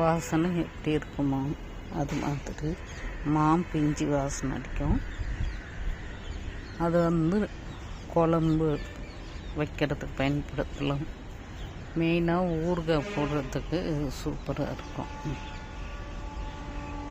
வாசனை எப்படி இருக்குமோ அது மாதிரி பிஞ்சு வாசனை அடிக்கும். அது குழம்பு வைக்கிறதுக்கு பயன்படுத்தலாம். மெயினாக ஊறுகாய் போடுறதுக்கு இது சூப்பராக இருக்கும்.